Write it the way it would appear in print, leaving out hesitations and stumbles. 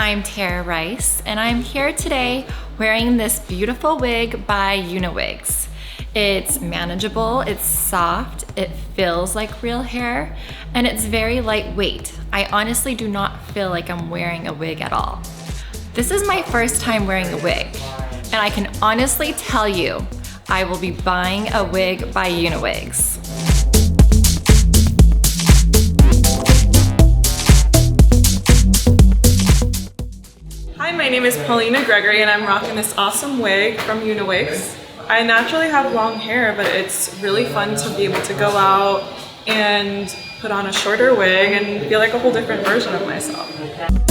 I'm Tara Rice, and I'm here today wearing this beautiful wig by UniWigs. It's manageable, it's soft, it feels like real hair, and it's very lightweight. I honestly do not feel like I'm wearing a wig at all. This is my first time wearing a wig, and I can honestly tell you, I will be buying a wig by UniWigs. Hi, my name is Paulina Gregory and I'm rocking this awesome wig from UniWigs. I naturally have long hair, but it's really fun to be able to go out and put on a shorter wig and feel like a whole different version of myself.